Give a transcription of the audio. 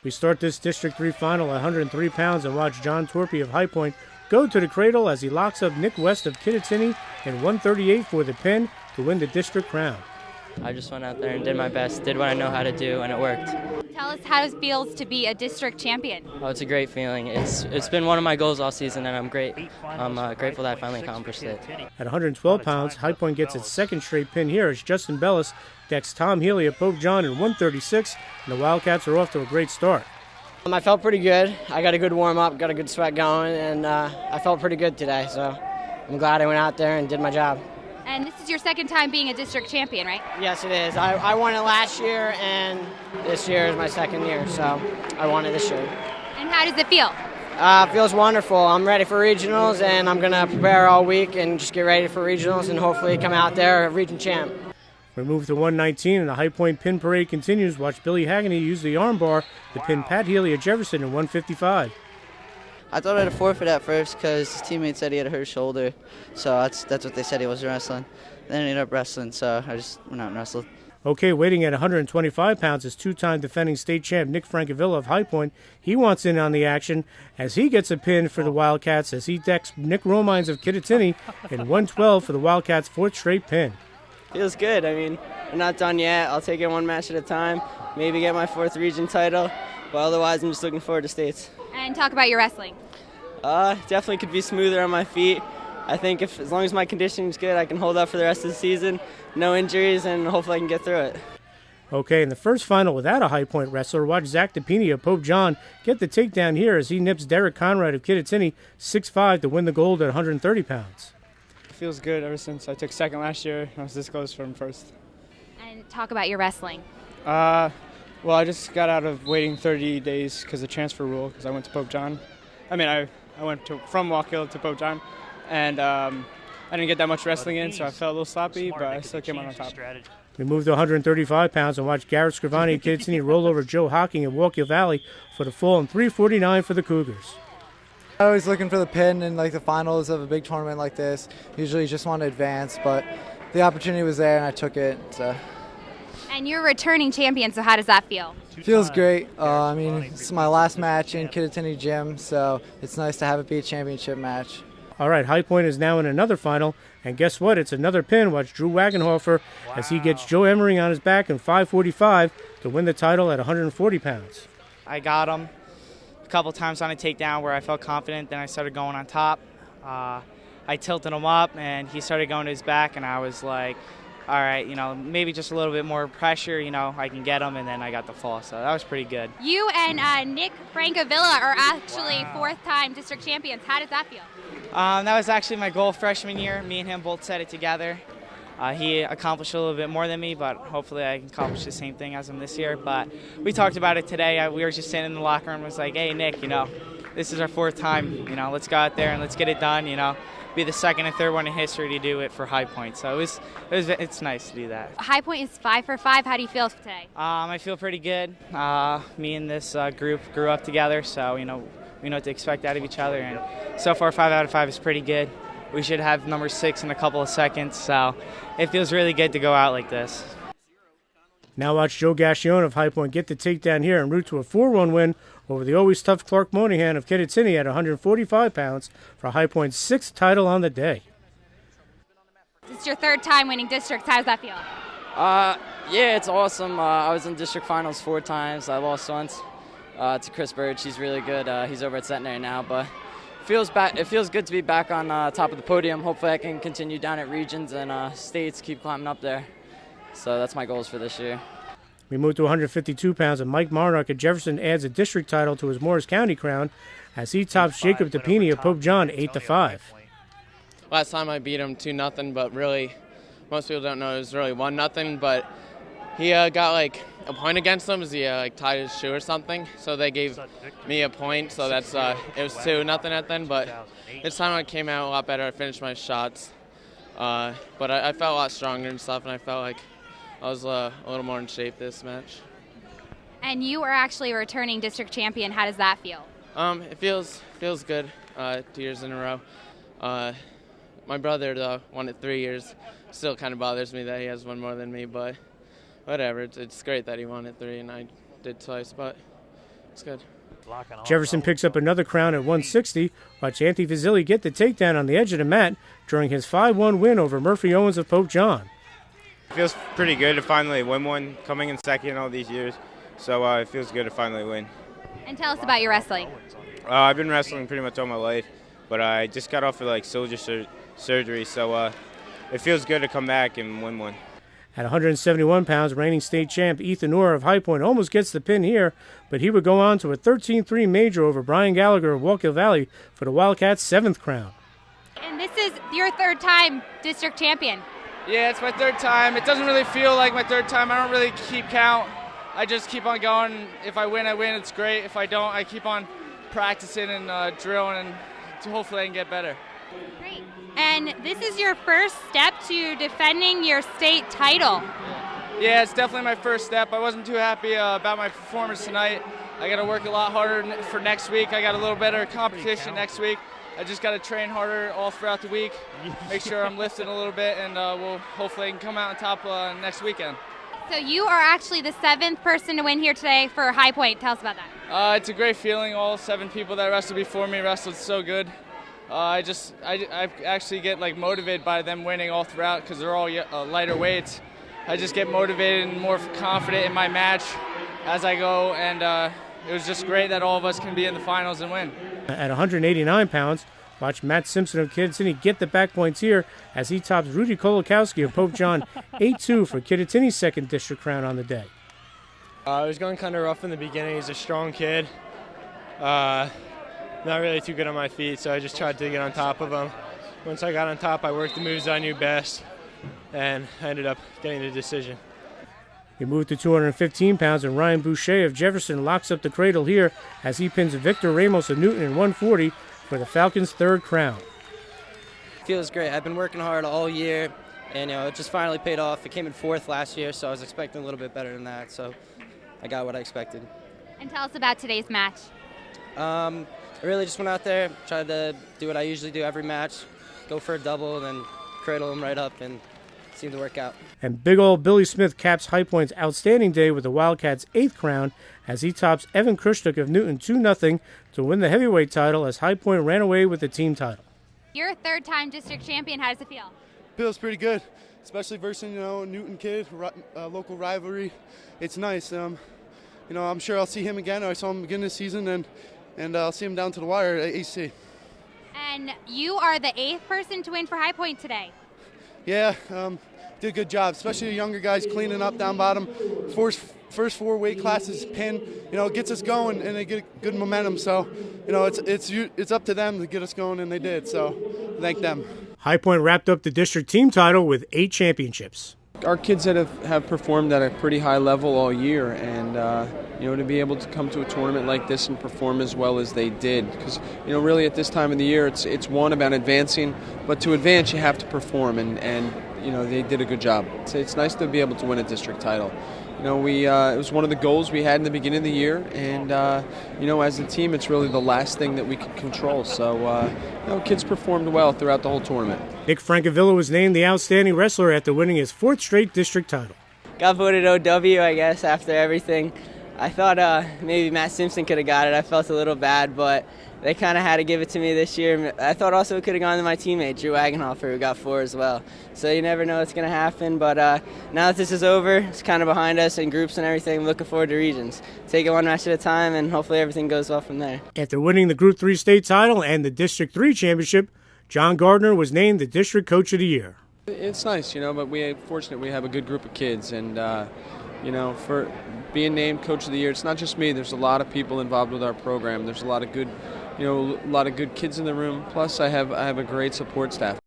We start this District 3 final at 103 pounds and watch John Torpy of High Point go to the cradle as he locks up Nick West of Kittatinny in 138 for the pin to win the district crown. I just went out there and did my best, did what I know how to do, and it worked. Tell us how it feels to be a district champion. Oh, it's a great feeling. It's been one of my goals all season, and I'm grateful that I finally accomplished it. At 112 pounds, High Point gets its second straight pin here as Justin Bellis decks Tom Healy of Pope John in 136, and the Wildcats are off to a great start. I felt pretty good. I got a good warm-up, got a good sweat going, and I felt pretty good today, so I'm glad I went out there and did my job. And this is your second time being a district champion, right? Yes, it is. I won it last year, and this year is my second year, so I won it this year. And how does it feel? It feels wonderful. I'm ready for regionals, and I'm going to prepare all week and just get ready for regionals and hopefully come out there a region champ. We move to 119, and the High Point pin parade continues. Watch Billy Haggerty use the arm bar to pin Pat Healy of Jefferson in 155. I thought I had a forfeit at first because his teammate said he had a hurt shoulder, so that's what they said he wasn't wrestling. Then he ended up wrestling, so I just went out and wrestled. Okay, waiting at 125 pounds is two-time defending state champ Nick Francavilla of High Point. He wants in on the action as he gets a pin for the Wildcats as he decks Nick Romines of Kittatinny in 112 for the Wildcats' fourth straight pin. Feels good. I mean, we're not done yet. I'll take it one match at a time, maybe get my fourth region title, but otherwise I'm just looking forward to states. And talk about your wrestling. Definitely could be smoother on my feet. I think as long as my conditioning's good, I can hold up for the rest of the season, no injuries, and hopefully I can get through it. Okay, in the first final without a High Point wrestler, watch Zach DePini of Pope John get the takedown here as he nips Derek Conrad of Kittatinny 6'5" to win the gold at 130 pounds. It feels good ever since I took second last year. I was this close from first. And talk about your wrestling. Well, I just got out of waiting 30 days because of transfer rule because I went to Pope John. I went from Walk Hill to Pope John, and I didn't get that much wrestling in, so I felt a little sloppy, but I still came out on top. We move to 135 pounds and watch Garrett Scrivani of Kittatinny roll over Joe Hocking of Walk Hill Valley for the fall in 349 for the Cougars. I'm always looking for the pin in the finals of a big tournament like this. Usually just want to advance, but the opportunity was there and I took it. So. And you're a returning champion, so how does that feel? Feels great. It's my last match in Kittatinny Gym, so it's nice to have it be a championship match. All right, High Point is now in another final, and guess what? It's another pin. Watch Drew Wagenhofer as he gets Joe Emmering on his back in 545 to win the title at 140 pounds. I got him a couple times on a takedown where I felt confident, then I started going on top. I tilted him up, and he started going to his back, and I was like, all right, maybe just a little bit more pressure, I can get him, and then I got the fall, so that was pretty good. You and Nick Francavilla are actually fourth-time district champions. How does that feel? That was actually my goal freshman year. Me and him both set it together. He accomplished a little bit more than me, but hopefully I can accomplish the same thing as him this year. But we talked about it today. We were just sitting in the locker room and was like, hey, Nick, this is our fourth time. Let's go out there and let's get it done, be the second and third one in history to do it for High Point. So it's nice to do that. High Point is 5 for 5. How do you feel today? I feel pretty good. Me and this group grew up together, so we know what to expect out of each other. And so far, 5 out of 5 is pretty good. We should have number 6 in a couple of seconds, so it feels really good to go out like this. Now watch Joe Gascione of High Point get the takedown here en route to a 4-1 win over the always tough Clark Monahan of Kittatinny at 145 pounds for High Point's 6th title on the day. This is your third time winning districts. How does that feel? Yeah, it's awesome. I was in district finals 4 times. I lost once to Chris Birch. He's really good. He's over at Centenary now, but it feels good to be back on top of the podium. Hopefully I can continue down at regions and states, keep climbing up there. So that's my goals for this year. We move to 152 pounds, and Mike Marnock at Jefferson adds a district title to his Morris County crown as he tops Jacob DePini of Pope John 8-5. Last time I beat him 2-0, but really, most people don't know it was really 1-0. But he got a point against him as he tied his shoe or something. So they gave me a point. So that's it was 2-0 at then. But this time I came out a lot better. I finished my shots, but I felt a lot stronger and stuff, and I felt like I was a little more in shape this match. And you are actually a returning district champion. How does that feel? It feels good. 2 years in a row. My brother, though, won it 3 years. Still kind of bothers me that he has one more than me, but whatever. It's great that he won it 3 and I did twice, but It's good. Jefferson picks up another crown at 160. Watch Anthony Fazili get the takedown on the edge of the mat during his 5-1 win over Murphy Owens of Pope John. It feels pretty good to finally win one, coming in second all these years. So it feels good to finally win. And tell us about your wrestling. I've been wrestling pretty much all my life, but I just got off of soldier surgery, so it feels good to come back and win one. At 171 pounds, reigning state champ Ethan Orr of High Point almost gets the pin here, but he would go on to a 13-3 major over Brian Gallagher of Wallkill Valley for the Wildcats' 7th crown. And this is your 3rd time district champion. Yeah, it's my 3rd time. It doesn't really feel like my 3rd time. I don't really keep count. I just keep on going. If I win, I win. It's great. If I don't, I keep on practicing and drilling, and hopefully I can get better. Great. And this is your first step to defending your state title. Yeah, it's definitely my first step. I wasn't too happy about my performance tonight. I got to work a lot harder for next week. I got a little better competition next week. I just got to train harder all throughout the week, make sure I'm lifting a little bit, and we'll hopefully can come out on top next weekend. So you are actually the 7th person to win here today for High Point. Tell us about that. It's a great feeling. All 7 people that wrestled before me wrestled so good. I actually get motivated by them winning all throughout because they're all lighter weights. I just get motivated and more confident in my match as I go, and it was just great that all of us can be in the finals and win. At 189 pounds, watch Matt Simpson of Kittatinny get the back points here as he tops Rudy Kolakowski of Pope John 8-2 for Kittatinny's 2nd district crown on the day. It was going kind of rough in the beginning. He's a strong kid. Not really too good on my feet, so I just tried to get on top of him. Once I got on top, I worked the moves I knew best, and I ended up getting the decision. We move to 215 pounds, and Ryan Boucher of Jefferson locks up the cradle here as he pins Victor Ramos of Newton in 140 for the Falcons' 3rd crown. Feels great. I've been working hard all year, and it just finally paid off. It came in 4th last year, so I was expecting a little bit better than that, so I got what I expected. And tell us about today's match. I really just went out there, tried to do what I usually do every match, go for a double, and then cradle him right up, and it seemed to work out. And big old Billy Smith caps High Point's outstanding day with the Wildcats' 8th crown as he tops Evan Krishtuk of Newton 2-0 to win the heavyweight title as High Point ran away with the team title. You're a 3rd-time district champion. How does it feel? Feels pretty good, especially versus Newton kid, local rivalry. It's nice. I'm sure I'll see him again. I saw him begin this season, and I'll see him down to the wire at AC. And you are the 8th person to win for High Point today. Yeah, did a good job, especially the younger guys cleaning up down bottom. First 4 weight classes pin, gets us going, and they get good momentum. So, it's up to them to get us going, and they did. So, thank them. High Point wrapped up the district team title with 8 championships. Our kids that have performed at a pretty high level all year, and to be able to come to a tournament like this and perform as well as they did, because really at this time of the year it's one about advancing, but to advance you have to perform, and they did a good job. It's nice to be able to win a district title. It was one of the goals we had in the beginning of the year, and as a team, it's really the last thing that we could control. So, kids performed well throughout the whole tournament. Nick Francavilla was named the outstanding wrestler after winning his 4th straight district title. Got voted OW, I guess, after everything. I thought maybe Matt Simpson could have got it. I felt a little bad, but they kind of had to give it to me this year. I thought also it could have gone to my teammate, Drew Wagenhofer, who got 4 as well. So you never know what's going to happen, but now that this is over, it's kind of behind us in groups and everything. I'm looking forward to regions. Take it one match at a time, and hopefully everything goes well from there. After winning the Group 3 state title and the District 3 championship, John Gardner was named the District Coach of the Year. It's nice, but we're fortunate we have a good group of kids, and for being named Coach of the Year, it's not just me. There's a lot of people involved with our program. There's a lot of good, a lot of good kids in the room. Plus, I have a great support staff.